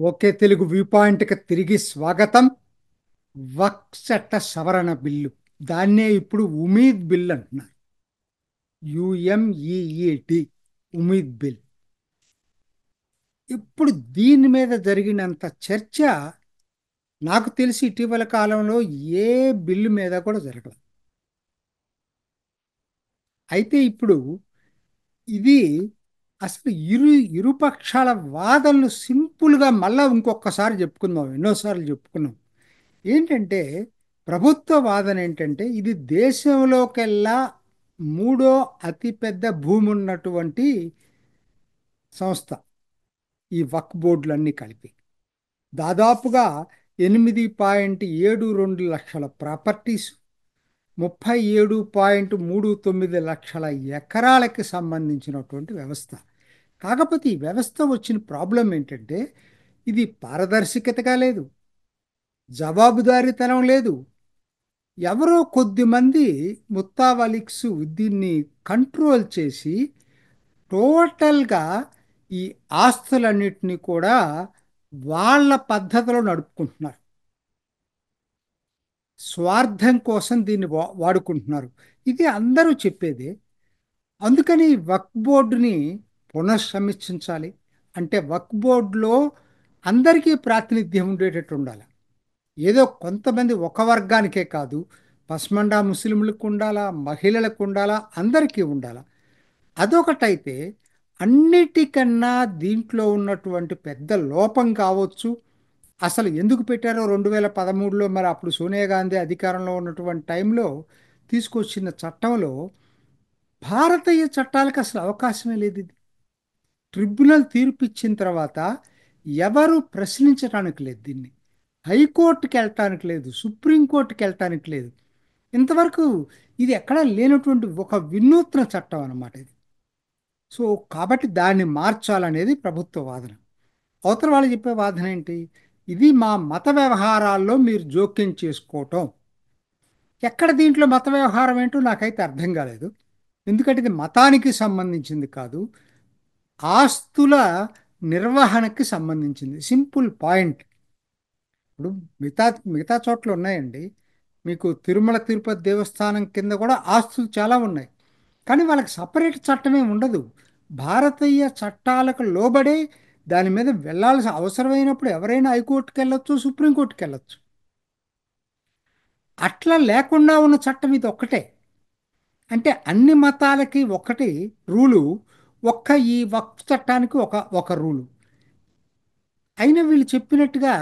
Okay Telugu view పాయింట్కి తిరిగి స్వాగతం. వక్ఫ్ చట్ట సవరణ బిల్లు, దాన్నే ఇప్పుడు ఉమీద్ బిల్ అంటున్నారు. యుఎంఈఈటి, ఉమీద్ బిల్. ఇప్పుడు దీని మీద జరిగినంత చర్చ నాకు తెలిసి ఇటీవల కాలంలో ఏ బిల్లు మీద కూడా జరగలేదు. అయితే ఇప్పుడు ఇది అసలు ఇరుపక్షాల వాదనలు సింపుల్గా మళ్ళా ఇంకొకసారి చెప్పుకుందాం, ఎన్నోసార్లు చెప్పుకున్నాం. ఏంటంటే ప్రభుత్వ వాదన ఏంటంటే ఇది దేశంలోకెల్లా మూడో అతిపెద్ద భూమి ఉన్నటువంటి సంస్థ, ఈ వక్ఫ్ బోర్డులన్నీ కలిపి దాదాపుగా 8.72 లక్షల ప్రాపర్టీస్, 37.39 లక్షల ఎకరాలకి సంబంధించినటువంటి వ్యవస్థ. కాకపోతే ఈ వ్యవస్థ వచ్చిన ప్రాబ్లం ఏంటంటే ఇది పారదర్శకతగా లేదు, జవాబుదారీతనం లేదు. ఎవరో కొద్దిమంది ముత్తావలిక్స్ దీన్ని కంట్రోల్ చేసి టోటల్గా ఈ ఆస్తులన్నిటినీ కూడా వాళ్ళ పద్ధతిలో నడుపుకుంటున్నారు. స్వార్థం కోసం దీన్ని వాడుకుంటున్నారు. ఇది అందరూ చెప్పేదే. అందుకని వక్ఫ్ బోర్డుని పునఃసమీక్షించాలి. అంటే వక్ఫ్ బోర్డులో అందరికీ ప్రాతినిధ్యం ఉండేటట్టు ఉండాలి. ఏదో కొంతమంది ఒక వర్గానికే కాదు, పస్మండా ముస్లింలకు ఉండాలా, మహిళలకు ఉండాలా, అందరికీ ఉండాలా. అదొకటైతే అన్నిటికన్నా దీంట్లో ఉన్నటువంటి పెద్ద లోపం కావచ్చు. అసలు ఎందుకు పెట్టారో 2013లో, మరి అప్పుడు సోనియా గాంధీ అధికారంలో ఉన్నటువంటి టైంలో తీసుకొచ్చిన చట్టంలో భారతీయ చట్టాలకు అసలు అవకాశమే లేదు. ఇది ట్రిబ్యునల్ తీర్పు ఇచ్చిన తర్వాత ఎవరు ప్రశ్నించడానికి లేదు. దీన్ని హైకోర్టుకి వెళ్ళటానికి లేదు, సుప్రీంకోర్టుకి వెళ్ళటానికి లేదు. ఇంతవరకు ఇది ఎక్కడా లేనటువంటి ఒక వినూత్న చట్టం అన్నమాట ఇది. సో కాబట్టి దాన్ని మార్చాలనేది ప్రభుత్వ వాదన. అవతల వాళ్ళు చెప్పే వాదన ఏంటి? ఇది మా మత వ్యవహారాల్లో మీరు జోక్యం చేసుకోవటం. ఎక్కడ దీంట్లో మత వ్యవహారం ఏంటో నాకైతే అర్థం కాలేదు. ఎందుకంటే ఇది మతానికి సంబంధించింది కాదు, ఆస్తుల నిర్వహణకి సంబంధించింది. Simple point. ఇప్పుడు మిగతా మిగతా చోట్ల ఉన్నాయండి. మీకు తిరుమల తిరుపతి దేవస్థానం కింద కూడా ఆస్తులు చాలా ఉన్నాయి. కానీ వాళ్ళకి సపరేట్ చట్టమే ఉండదు. భారతీయ చట్టాలకు లోబడే దాని మీద వెళ్ళాల్సిన అవసరమైనప్పుడు ఎవరైనా హైకోర్టుకి వెళ్ళొచ్చు, సుప్రీంకోర్టుకి వెళ్ళొచ్చు. అట్లా లేకుండా ఉన్న చట్టం ఇది ఒక్కటే. అంటే అన్ని మతాలకి ఒకటి రూలు, ఒక్క ఈ వక్ఫ్ చట్టానికి ఒక ఒక రూలు. అయినా వీళ్ళు చెప్పినట్టుగా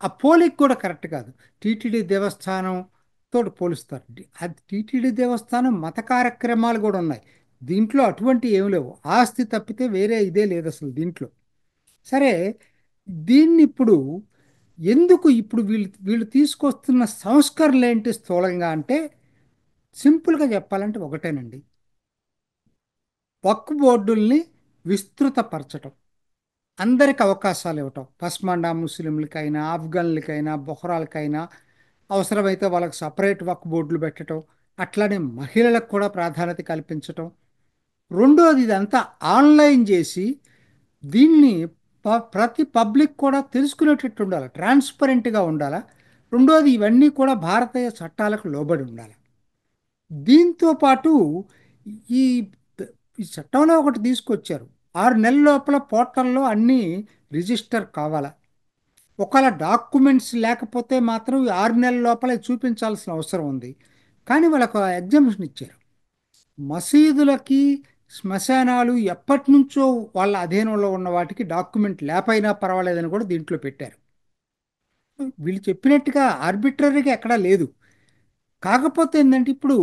ఆ పోలిక కూడా కరెక్ట్ కాదు. టీటీడీ దేవస్థానం తోటి పోలుస్తారు. అది టీటీడీ దేవస్థానం మత కార్యక్రమాలు కూడా ఉన్నాయి. దీంట్లో అటువంటి ఏమి లేవు. ఆస్తి తప్పితే వేరే ఇదే లేదు అసలు దీంట్లో. సరే, దీన్ని ఇప్పుడు ఎందుకు ఇప్పుడు వీళ్ళు వీళ్ళు తీసుకొస్తున్న సంస్కరణలు ఏంటి స్థూలంగా అంటే, సింపుల్గా చెప్పాలంటే ఒకటేనండి. వక్ఫ్ బోర్డుల్ని విస్తృతపరచటం, అందరికి అవకాశాలు ఇవ్వటం. పస్మాండా ముస్లింలకైనా, ఆఫ్ఘన్లకైనా, బొహ్రాలకైనా అవసరమైతే వాళ్ళకి సపరేట్ వక్ఫ్ బోర్డులు పెట్టడం, అట్లానే మహిళలకు కూడా ప్రాధాన్యత కల్పించటం. రెండోది, ఇదంతా ఆన్లైన్ చేసి దీన్ని ప్రతి పబ్లిక్ కూడా తెలుసుకునేటట్టు ఉండాలి, ట్రాన్స్పరెంట్గా ఉండాలి. రెండోది, ఇవన్నీ కూడా భారతీయ చట్టాలకు లోబడి ఉండాలి. దీంతో పాటు ఈ ఈ చట్టంలో ఒకటి తీసుకొచ్చారు. 6 నెలల లోపల పోర్టల్లో అన్నీ రిజిస్టర్ కావాలా. ఒకవేళ డాక్యుమెంట్స్ లేకపోతే మాత్రం ఈ 6 నెలల లోపలే చూపించాల్సిన అవసరం ఉంది. కానీ వాళ్ళకు ఎగ్జామ్షన్ ఇచ్చారు. మసీదులకి, శ్మశానాలు ఎప్పటి నుంచో వాళ్ళ అధీనంలో ఉన్న వాటికి డాక్యుమెంట్ లేకపోయినా పర్వాలేదని కూడా దీంట్లో పెట్టారు. వీళ్ళు చెప్పినట్టుగా ఆర్బిట్రరీగా ఎక్కడా లేదు. కాకపోతే ఏంటంటే ఇప్పుడు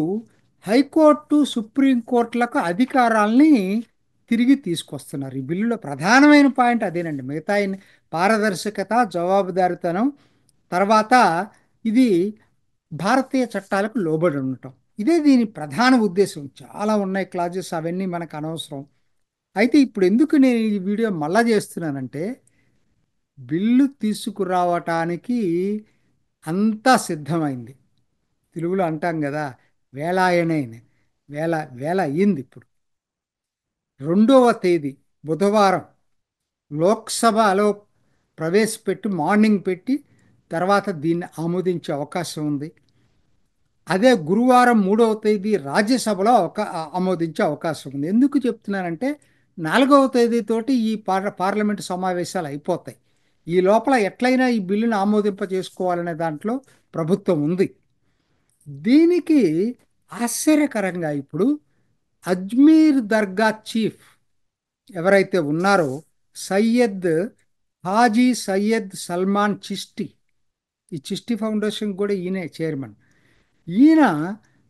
హైకోర్టు, సుప్రీంకోర్టులకు అధికారాల్ని తిరిగి తీసుకొస్తున్నారు. ఈ బిల్లులో ప్రధానమైన పాయింట్ అదేనండి. మిగతా పారదర్శకత, జవాబుదారితనం, తర్వాత ఇది భారతీయ చట్టాలకు లోబడి ఉండటం. ఇదే దీని ప్రధాన ఉద్దేశం. చాలా ఉన్నాయి క్లాజెస్, అవన్నీ మనకు అనవసరం. అయితే ఇప్పుడు ఎందుకు నేను ఈ వీడియో మళ్ళా చేస్తున్నానంటే, బిల్లు తీసుకురావటానికి అంతా సిద్ధమైంది. తెలుగులో అంటాం కదా, వేళాయనైన వేళ వేళ అయ్యింది. ఇప్పుడు 2వ తేదీ బుధవారం లోక్సభలో ప్రవేశపెట్టి మార్నింగ్ పెట్టి తర్వాత దీన్ని ఆమోదించే అవకాశం ఉంది. అదే గురువారం 3వ తేదీ రాజ్యసభలో ఆమోదించే అవకాశం ఉంది. ఎందుకు చెప్తున్నానంటే 4వ తేదీతోటి ఈ పార్లమెంటు సమావేశాలు అయిపోతాయి. ఈ లోపల ఎట్లయినా ఈ బిల్లును ఆమోదింప చేసుకోవాలనే దాంట్లో ప్రభుత్వం ఉంది. దీనికి ఆశ్చర్యకరంగా ఇప్పుడు అజ్మీర్ దర్గా చీఫ్ ఎవరైతే ఉన్నారో సయ్యద్ హాజీ సయ్యద్ సల్మాన్ చిష్టి, ఈ చిష్టి ఫౌండేషన్ కూడా ఈయనే చైర్మన్. ఈయన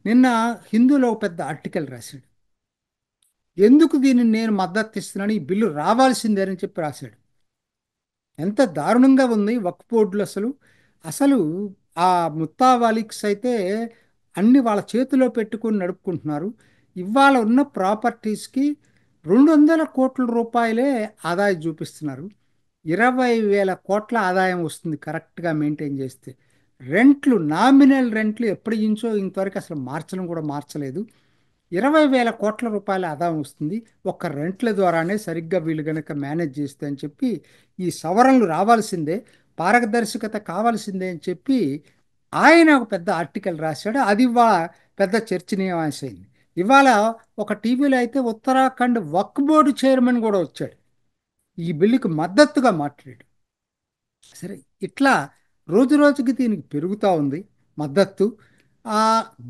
నిన్న హిందూలో ఒక పెద్ద ఆర్టికల్ రాశాడు. ఎందుకు దీన్ని నేను మద్దతు ఇస్తున్నాను, ఈ బిల్లు రావాల్సిందే అని చెప్పి రాశాడు. ఎంత దారుణంగా ఉంది వక్ఫ్ బోర్డులు అసలు. అసలు ఆ ముత్తావాలిక్స్ అయితే అన్ని వాళ్ళ చేతిలో పెట్టుకుని నడుపుకుంటున్నారు. ఇవాళ ఉన్న ప్రాపర్టీస్కి 200 కోట్ల రూపాయలే ఆదాయం చూపిస్తున్నారు. 20,000 కోట్ల ఆదాయం వస్తుంది కరెక్ట్గా మెయింటైన్ చేస్తే. రెంట్లు, నామినల్ రెంట్లు ఎప్పటి నుంచో ఇంతవరకు అసలు మార్చడం కూడా మార్చలేదు. 20,000 కోట్ల రూపాయల ఆదాయం వస్తుంది ఒక్క రెంట్ల ద్వారానే, సరిగ్గా వీళ్ళు కనుక మేనేజ్ చేస్తే అని చెప్పి. ఈ సవరణలు రావాల్సిందే, పారదర్శకత కావాల్సిందే అని చెప్పి ఆయన ఒక పెద్ద ఆర్టికల్ రాశాడు. అది ఇవాళ పెద్ద చర్చనీయాంశమైంది. ఇవాళ ఒక టీవీలో అయితే ఉత్తరాఖండ్ వక్ఫ్ బోర్డు చైర్మన్ కూడా వచ్చాడు, ఈ బిల్లుకి మద్దతుగా మాట్లాడాడు. సరే, ఇట్లా రోజు రోజుకి దీనికి పెరుగుతూ ఉంది మద్దతు. ఆ,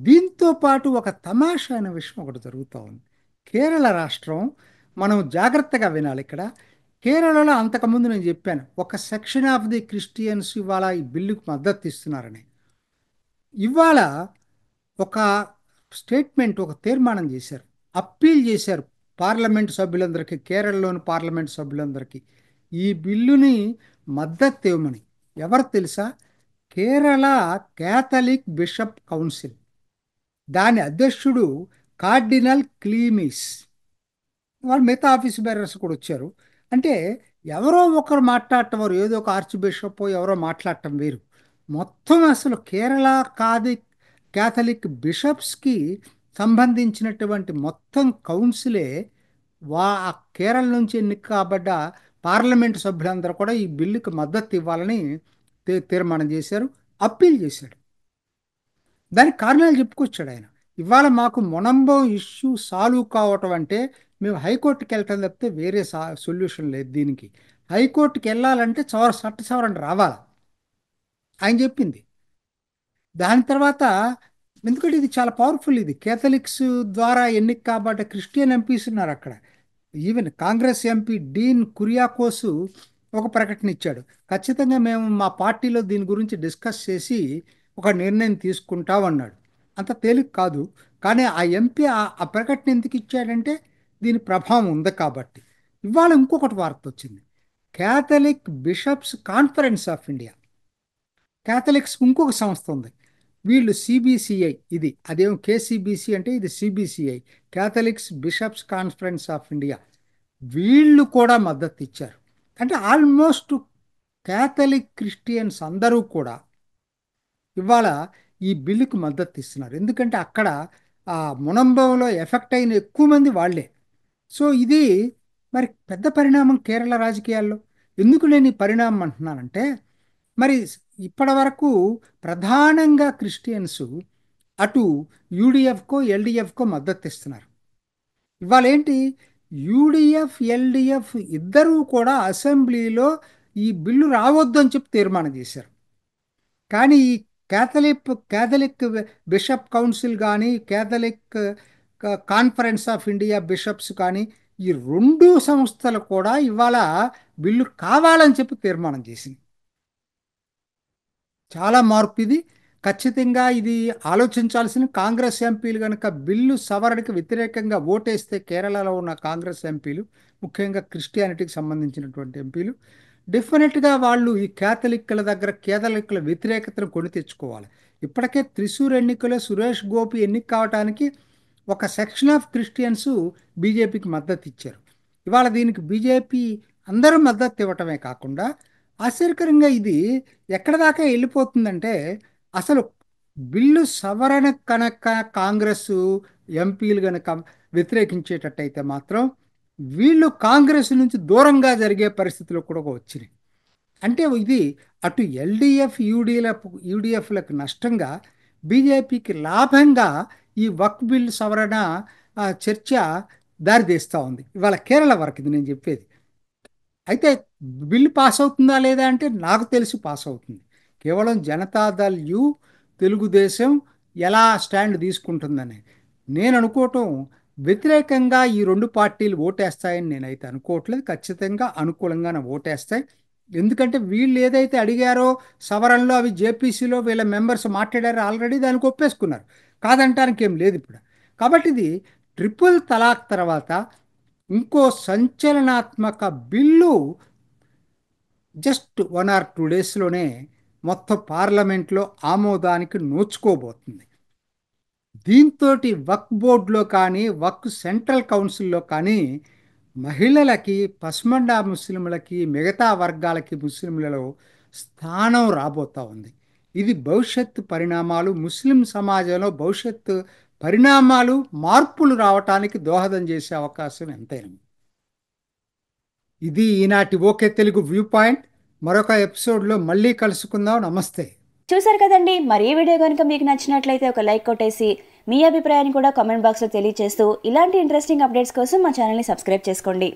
దీంతో పాటు ఒక తమాషా అనే విషయం ఒకటి జరుగుతూ ఉంది. కేరళ రాష్ట్రం, మనం జాగ్రత్తగా వినాలి ఇక్కడ. కేరళలో అంతకుముందు నేను చెప్పాను, ఒక సెక్షన్ ఆఫ్ ది క్రిస్టియన్స్ ఇవాళ ఈ బిల్లుకు మద్దతు ఇస్తున్నారని. ఇవాళ ఒక స్టేట్మెంట్, ఒక తీర్మానం చేశారు, అప్పీల్ చేశారు పార్లమెంట్ సభ్యులందరికీ, కేరళలోని పార్లమెంట్ సభ్యులందరికీ ఈ బిల్లుని మద్దతు ఇవ్వమని. ఎవరు తెలుసా? కేరళ క్యాథలిక్ బిషప్ కౌన్సిల్, దాని అధ్యక్షుడు కార్డినల్ క్లీమిస్. వాళ్ళు మిగతా ఆఫీస్ బేరర్స్ కూడా వచ్చారు. అంటే ఎవరో ఒకరు మాట్లాడటం వారు, ఏదో ఒక ఆర్చ్ బిషప్ ఎవరో మాట్లాడటం వేరు. మొత్తం అసలు కేరళ కాది క్యాథలిక్ బిషప్స్కి సంబంధించినటువంటి మొత్తం కౌన్సిలే ఆ కేరళ నుంచి ఎన్నిక కాబడ్డ పార్లమెంటు సభ్యులందరూ కూడా ఈ బిల్లుకి మద్దతు ఇవ్వాలని తీర్మానం చేశారు, అప్పీల్ చేశాడు. దానికి కారణాలు చెప్పుకొచ్చాడు ఆయన. ఇవాళ మాకు మొనంబం ఇష్యూ సాల్వ్ కావటం అంటే మేము హైకోర్టుకి వెళ్ళటం తప్పితే వేరే సొల్యూషన్ లేదు దీనికి. హైకోర్టుకి వెళ్ళాలంటే చట్ట సవరణ రావాలి ఆయన చెప్పింది. దాని తర్వాత, ఎందుకంటే ఇది చాలా పవర్ఫుల్, ఇది కేథలిక్స్ ద్వారా ఎన్నిక కాబట్టి క్రిస్టియన్ ఎంపీస్ ఉన్నారు అక్కడ. ఈవెన్ కాంగ్రెస్ ఎంపీ డీన్ కురియాకోసు ఒక ప్రకటన ఇచ్చాడు, ఖచ్చితంగా మేము మా పార్టీలో దీని గురించి డిస్కస్ చేసి ఒక నిర్ణయం తీసుకుంటామన్నాడు. అంత తేలిక కాదు, కానీ ఆ ఎంపీ ఆ ప్రకటన ఎందుకు ఇచ్చాడంటే దీని ప్రభావం ఉంది కాబట్టి. ఇవాళ ఇంకొకటి వార్త వచ్చింది, Catholic bishops conference of India. Catholics ఇంకొక సంస్థ ఉంది, వీళ్ళు సిబిసిఐ, ఇది అదేమో కేసిబిసి అంటే ఇది CBCI, Catholics bishops conference of India. వీళ్ళు కూడా మద్దతు ఇచ్చారు. అంటే ఆల్మోస్ట్ క్యాథలిక్ క్రిస్టియన్స్ అందరూ కూడా ఇవాళ ఈ బిల్లుకు మద్దతు ఇస్తున్నారు. ఎందుకంటే అక్కడ ఆ మునంబంలో ఎఫెక్ట్ అయిన ఎక్కువ మంది వాళ్ళే. సో ఇది మరి పెద్ద పరిణామం కేరళ రాజకీయాల్లో. ఎందుకు నేను ఈ పరిణామం అంటున్నానంటే, మరి ఇప్పటి వరకు ప్రధానంగా క్రిస్టియన్స్ అటు యూడిఎఫ్కో ఎల్డిఎఫ్కో మద్దతు ఇస్తున్నారు. ఇవాళ ఏంటి, యూడిఎఫ్ ఎల్డిఎఫ్ ఇద్దరూ కూడా అసెంబ్లీలో ఈ బిల్లు రావద్దు అని చెప్పి తీర్మానం చేశారు. కానీ ఈ క్యాథలిక్ బిషప్ కౌన్సిల్ కానీ Catholic conference of India bishops కానీ ఈ రెండు సంస్థలు కూడా ఇవాళ బిల్లు కావాలని చెప్పి తీర్మానం చేసింది. చాలా మార్పు ఇది. ఖచ్చితంగా ఇది ఆలోచించాల్సిన. కాంగ్రెస్ ఎంపీలు కనుక బిల్లు సవరణకి వ్యతిరేకంగా ఓటేస్తే, కేరళలో ఉన్న కాంగ్రెస్ ఎంపీలు, ముఖ్యంగా క్రిస్టియానిటీకి సంబంధించినటువంటి ఎంపీలు, డెఫినెట్గా వాళ్ళు ఈ కేథలిక్ల వ్యతిరేకతను కొని తెచ్చుకోవాలి. ఇప్పటికే త్రిశూర్ ఎన్నికలో సురేష్ గోపి ఎన్నిక కావడానికి ఒక సెక్షన్ ఆఫ్ క్రిస్టియన్స్ బీజేపీకి మద్దతు ఇచ్చారు. ఇవాళ దీనికి బీజేపీ అందరూ మద్దతు ఇవ్వటమే కాకుండా, ఆశ్చర్యకరంగా ఇది ఎక్కడ దాకా వెళ్ళిపోతుందంటే, అసలు బిల్లు సవరణ కనుక కాంగ్రెస్ ఎంపీలు కనుక వ్యతిరేకించేటట్టయితే మాత్రం వీళ్ళు కాంగ్రెస్ నుంచి దూరంగా జరిగే పరిస్థితులు కూడా వచ్చినాయి. అంటే ఇది అటు ఎల్డిఎఫ్ యూడిఎఫ్లకు నష్టంగా బీజేపీకి లాభంగా ఈ వక్ఫ్ బిల్ సవరణ చర్చ దారితీస్తూ ఉంది. ఇవాళ కేరళ వరకు ఇది నేను చెప్పేది. అయితే బిల్లు పాస్ అవుతుందా లేదా అంటే నాకు తెలిసి పాస్ అవుతుంది. కేవలం జనతాదళ్ యు తెలుగుదేశం ఎలా స్టాండ్ తీసుకుంటుందని నేను అనుకోవటం, వ్యతిరేకంగా ఈ రెండు పార్టీలు ఓటేస్తాయని నేనైతే అనుకోవట్లేదు. ఖచ్చితంగా అనుకూలంగానే ఓటేస్తాయి. ఎందుకంటే వీళ్ళు ఏదైతే అడిగారో సవరణలో అవి జేపీసీలో వీళ్ళ మెంబర్స్ మాట్లాడారో ఆల్రెడీ దానికి ఒప్పేసుకున్నారు. కాదంటానికి ఏం లేదు ఇప్పుడు. కాబట్టి ఇది ట్రిపుల్ తలాక్ తర్వాత ఇంకో సంచలనాత్మక బిల్లు జస్ట్ 1 or 2 డేస్లోనే మొత్తం పార్లమెంట్లో ఆమోదానికి నోచుకోబోతుంది. దీంతో వక్ఫ్ బోర్డులో కానీ వక్ఫ్ సెంట్రల్ కౌన్సిల్లో కానీ మహిళలకి, పస్మండా ముస్లింలకి, మిగతా వర్గాలకి ముస్లింలలో స్థానం రాబోతా ఉంది. ఇది భవిష్యత్తు పరిణామాలు, ముస్లిం సమాజంలో భవిష్యత్తు పరిణామాలు, మార్పులు రావటానికి దోహదం చేసే అవకాశం ఎంతైనా. ఇది ఈనాటి ఓకే తెలుగు వ్యూ పాయింట్. మరొక ఎపిసోడ్లో మళ్ళీ కలుసుకుందాం. నమస్తే. చూసారు కదండి. మరి ఈ వీడియో కనుక మీకు నచ్చినట్లయితే ఒక లైక్ కొట్టేసి మీ అభిప్రాయాన్ని కూడా కామెంట్ బాక్స్లో తెలియజేస్తూ ఇలాంటి ఇంట్రెస్టింగ్ అప్డేట్స్ కోసం మా ఛానల్ని సబ్స్క్రైబ్ చేసుకోండి.